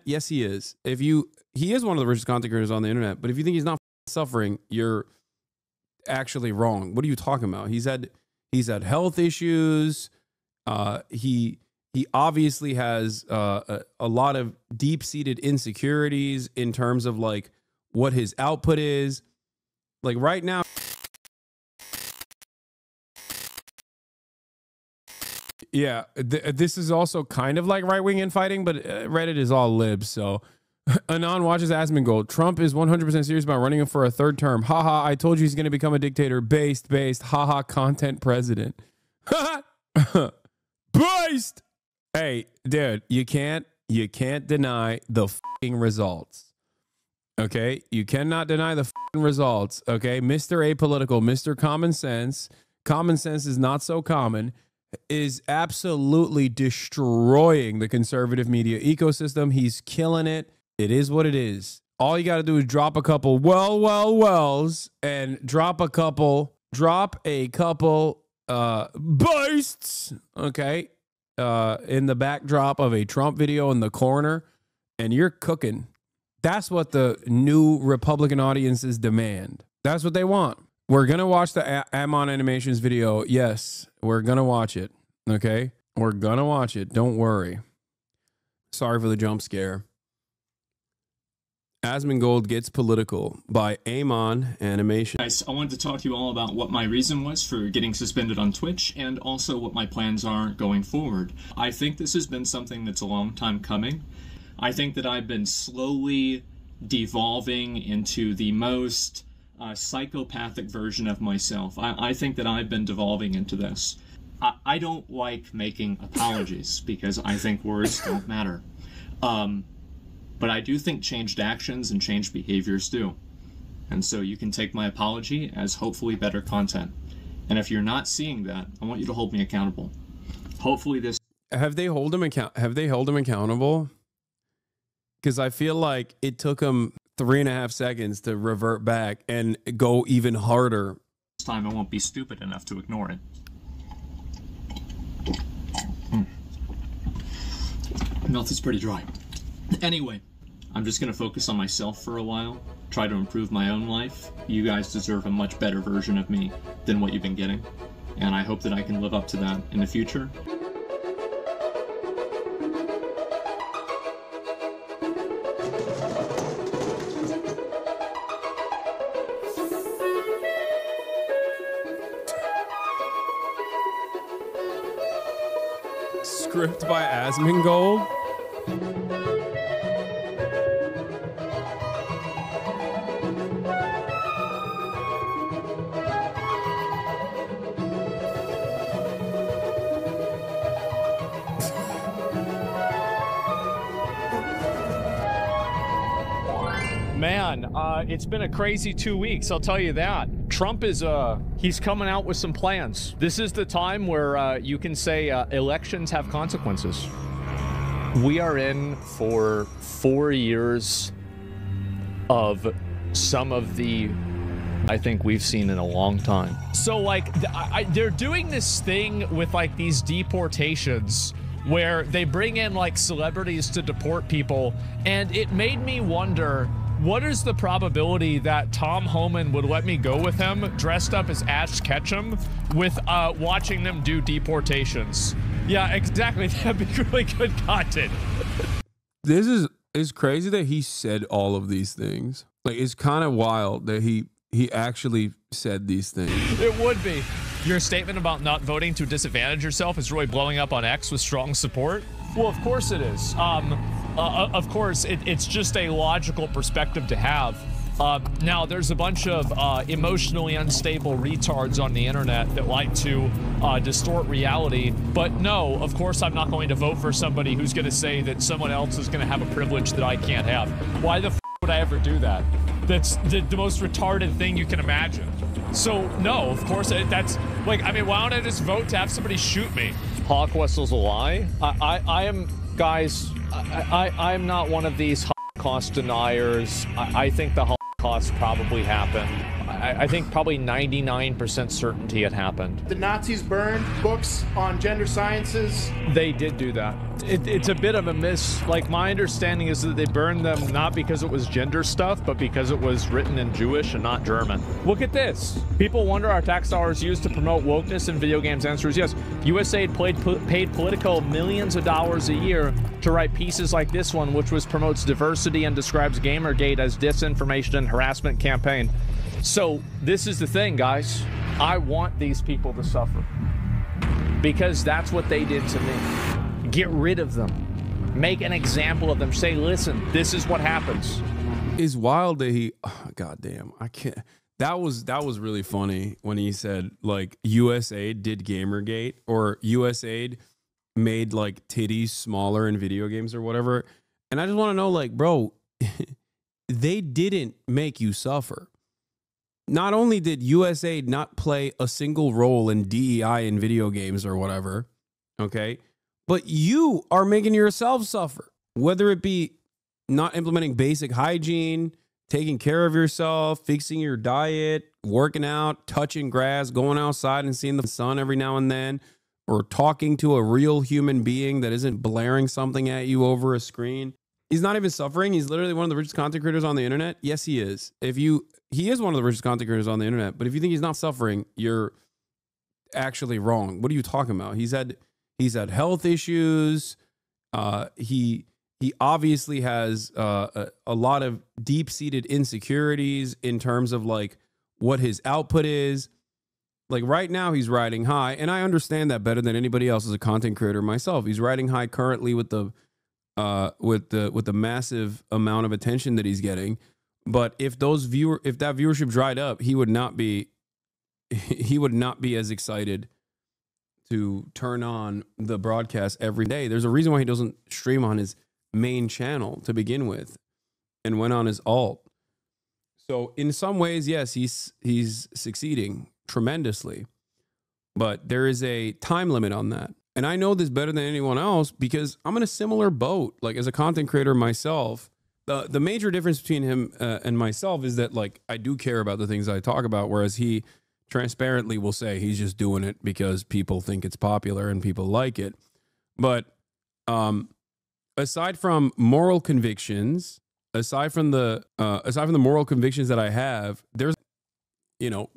Yes, he is. He is one of the richest content creators on the internet, but if you think he's not suffering, you're actually wrong. What are you talking about? He's had health issues. He obviously has a lot of deep-seated insecurities in terms of like what his output is. Like right now, yeah, this is also kind of like right-wing infighting, but Reddit is all libs. So Anon watches Asmongold. Trump is 100% serious about running for a third term. Haha, I told you he's going to become a dictator. Based. Haha, content president. Based. Hey, dude, you can't deny the fucking results. Okay? You cannot deny the fucking results. Okay? Mr. Apolitical, Mr. Common Sense. Common sense is not so common. Is absolutely destroying the conservative media ecosystem. He's killing it. It is what it is. All you got to do is drop a couple wells and drop a couple boasts, okay, in the backdrop of a Trump video in the corner, and you're cooking. That's what the new Republican audiences demand. That's what they want. We're going to watch the Aamon Animations video. Yes, we're going to watch it. Okay? We're going to watch it. Don't worry. Sorry for the jump scare. Asmongold Gets Political by Aamon Animation. Guys, I wanted to talk to you all about what my reason was for getting suspended on Twitch and also what my plans are going forward. I think this has been something that's a long time coming. I think that I've been slowly devolving into the most psychopathic version of myself. I think that I've been devolving into this. I don't like making apologies because I think words don't matter. But I do think changed actions and changed behaviors do. And so you can take my apology as hopefully better content. And if you're not seeing that, I want you to hold me accountable. Hopefully this... Have they held him accountable? Because I feel like it took him 3.5 seconds to revert back and go even harder. This time I won't be stupid enough to ignore it. Mouth is pretty dry. Anyway, I'm just going to focus on myself for a while, try to improve my own life. You guys deserve a much better version of me than what you've been getting, and I hope that I can live up to that in the future. Script by Asmongold. Man, it's been a crazy 2 weeks, I'll tell you that. Trump is, he's coming out with some plans. This is the time where you can say elections have consequences. We are in for 4 years of some of the, I think we've seen in a long time. So like, they're doing this thing with like these deportations where they bring in like celebrities to deport people, and it made me wonder, what is the probability that Tom Homan would let me go with him dressed up as Ash Ketchum with watching them do deportations? Yeah, exactly. That'd be really good content. This is crazy that he said all of these things. Like, it's kind of wild that he actually said these things. It would be. Your statement about not voting to disadvantage yourself is really blowing up on X with strong support. Well, of course it is. Of course, it's just a logical perspective to have. Now, there's a bunch of emotionally unstable retards on the internet that like to distort reality. But no, of course, I'm not going to vote for somebody who's going to say that someone else is going to have a privilege that I can't have. Why the f would I ever do that? That's the most retarded thing you can imagine. So, no, of course, that's like, I mean, why don't I just vote to have somebody shoot me? Holocaust is a lie. I am, guys, I'm not one of these Holocaust deniers. I think the Holocaust probably happened. I think probably 99% certainty it happened. The Nazis burned books on gender sciences. They did do that. It's a bit of a miss. Like, my understanding is that they burned them not because it was gender stuff, but because it was written in Jewish and not German. Look at this. People wonder are tax dollars used to promote wokeness in video games? Answer is yes. USAID paid Politico millions of dollars a year to write pieces like this one, which promotes diversity and describes Gamergate as disinformation and harassment campaign. So this is the thing, guys. I want these people to suffer because that's what they did to me. Get rid of them. Make an example of them. Say, listen, this is what happens. It's wild that he, oh, goddamn, I can't. That was really funny when he said like USAID did Gamergate, or USAID made like titties smaller in video games or whatever. And I just want to know, like, bro, they didn't make you suffer. Not only did USAID not play a single role in DEI in video games or whatever, okay, but you are making yourself suffer, whether it be not implementing basic hygiene, taking care of yourself, fixing your diet, working out, touching grass, going outside and seeing the sun every now and then, or talking to a real human being that isn't blaring something at you over a screen. He's not even suffering. He's literally one of the richest content creators on the internet. Yes, he is. He is one of the richest content creators on the internet, but if you think he's not suffering, you're actually wrong. What are you talking about? He's had health issues. He obviously has a lot of deep-seated insecurities in terms of like what his output is. Like right now he's riding high, and I understand that better than anybody else as a content creator myself. He's riding high currently with the massive amount of attention that he's getting. But if that viewership dried up, he would not be as excited to turn on the broadcast every day. There's a reason why he doesn't stream on his main channel to begin with and went on his alt. So in some ways, yes, he's succeeding tremendously, but there is a time limit on that. And I know this better than anyone else because I'm in a similar boat. Like as a content creator myself, the major difference between him and myself is that like I do care about the things I talk about, whereas he transparently will say he's just doing it because people think it's popular and people like it. But aside from moral convictions, aside from the moral convictions that I have, there's,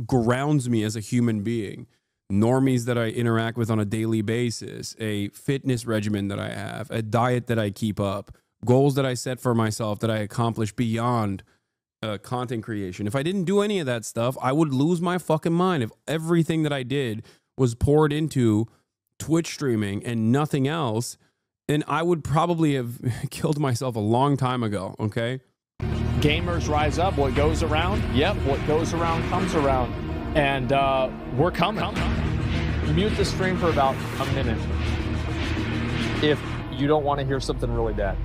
grounds me as a human being, normies that I interact with on a daily basis, a fitness regimen that I have, a diet that I keep up, goals that I set for myself that I accomplish beyond content creation. If I didn't do any of that stuff, I would lose my fucking mind. If everything that I did was poured into Twitch streaming and nothing else, then I would probably have killed myself a long time ago, okay? Gamers rise up. What goes around? Yep, what goes around comes around. And we're coming. Mute the stream for about a minute if you don't want to hear something really bad.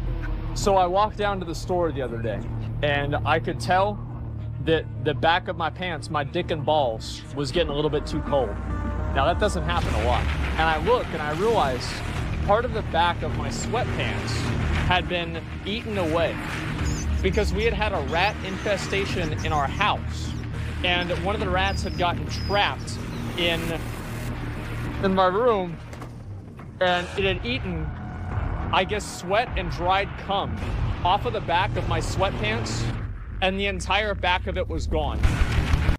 So I walked down to the store the other day, and I could tell that the back of my pants, my dick and balls, was getting a little bit too cold. Now that doesn't happen a lot. And I look and I realize part of the back of my sweatpants had been eaten away because we had a rat infestation in our house. And one of the rats had gotten trapped in my room, and it had eaten, I guess, sweat and dried cum off of the back of my sweatpants, and the entire back of it was gone.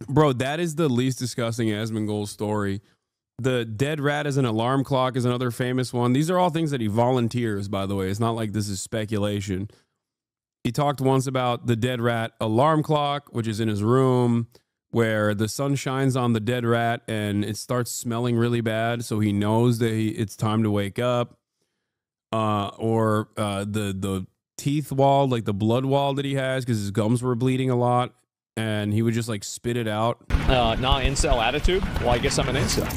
Bro, that is the least disgusting Asmongold story. The dead rat as an alarm clock is another famous one. These are all things that he volunteers, by the way. It's not like this is speculation. He talked once about the dead rat alarm clock, which is in his room, where the sun shines on the dead rat and it starts smelling really bad, so he knows that it's time to wake up. Or the teeth wall, like the blood wall that he has, because his gums were bleeding a lot, and he would just like spit it out. Non-incel attitude? Well, I guess I'm an incel,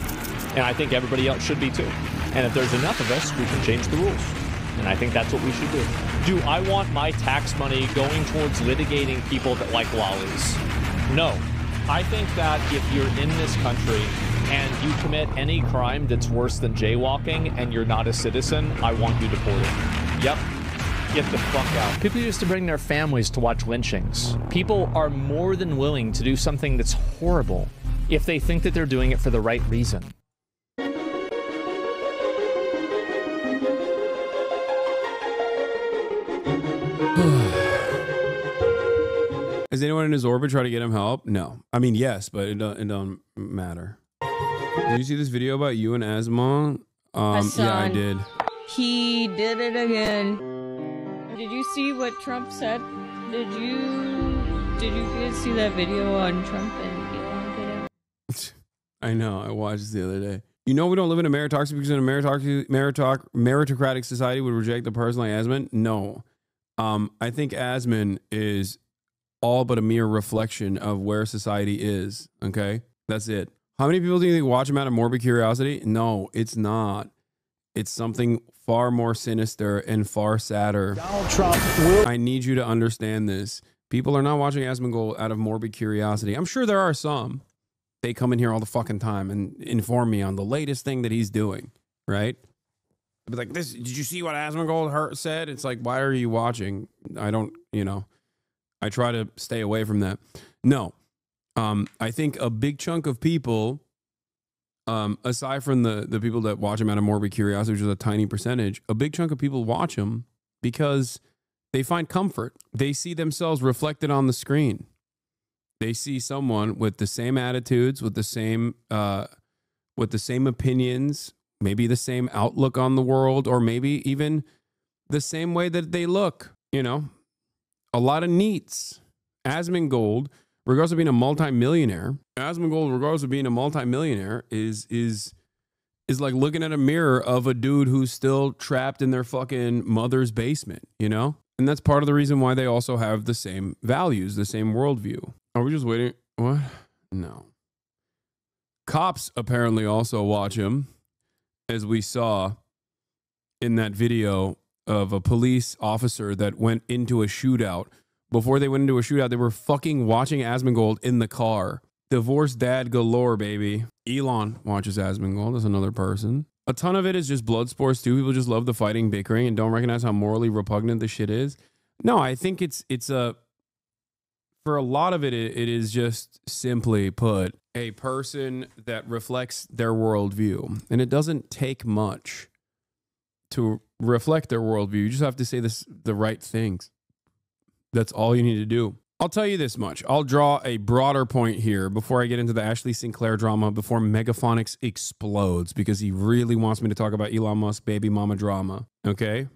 and I think everybody else should be too. And if there's enough of us, we can change the rules. And I think that's what we should do. Do I want my tax money going towards litigating people that like lollies? No. I think that if you're in this country and you commit any crime that's worse than jaywalking and you're not a citizen, I want you deported. Yep. Get the fuck out. People used to bring their families to watch lynchings. People are more than willing to do something that's horrible if they think that they're doing it for the right reason. Has anyone in his orbit try to get him help? No. I mean, yes, but it don't matter. Did you see this video about you and Asmongold? Hasan, yeah, I did. He did it again. Did you see what Trump said? Did you guys see that video on Trump and Elon today? I know. I watched this the other day. You know we don't live in a meritocracy because in a meritocratic society would reject the person like Asmon? No. I think Asmon is all but a mere reflection of where society is. Okay? That's it. How many people do you think watch him out of morbid curiosity? No, it's not. It's something far more sinister and far sadder. Donald Trump will. I need you to understand this. People are not watching Asmongold out of morbid curiosity. I'm sure there are some. They come in here all the fucking time and inform me on the latest thing that he's doing, right? I'd be like, "This, did you see what Asmongold said?" It's like, why are you watching? I don't, I try to stay away from that. No. I think a big chunk of people, aside from the people that watch him out of morbid curiosity, which is a tiny percentage, a big chunk of people watch him because they find comfort. They see themselves reflected on the screen. They see someone with the same attitudes, with the same opinions, maybe the same outlook on the world, or maybe even the same way that they look. A lot of neats. Asmongold, regardless of being a multimillionaire, is like looking at a mirror of a dude who's still trapped in their fucking mother's basement, And that's part of the reason why they also have the same values, the same worldview. Are we just waiting? What? No. Cops apparently also watch him, as we saw in that video of a police officer that went into a shootout. Before they went into a shootout, they were fucking watching Asmongold in the car. Divorced dad galore, baby. Elon watches Asmongold. That's another person. A ton of it is just blood sports too. People just love the fighting, bickering, and don't recognize how morally repugnant this shit is. No, I think it's for a lot of it, it is just simply put a person that reflects their worldview. And it doesn't take much to reflect their worldview. You just have to say the right things. That's all you need to do. I'll tell you this much. I'll draw a broader point here before I get into the Ashley Sinclair drama, before Megaphonics explodes, because he really wants me to talk about Elon Musk baby mama drama. Okay?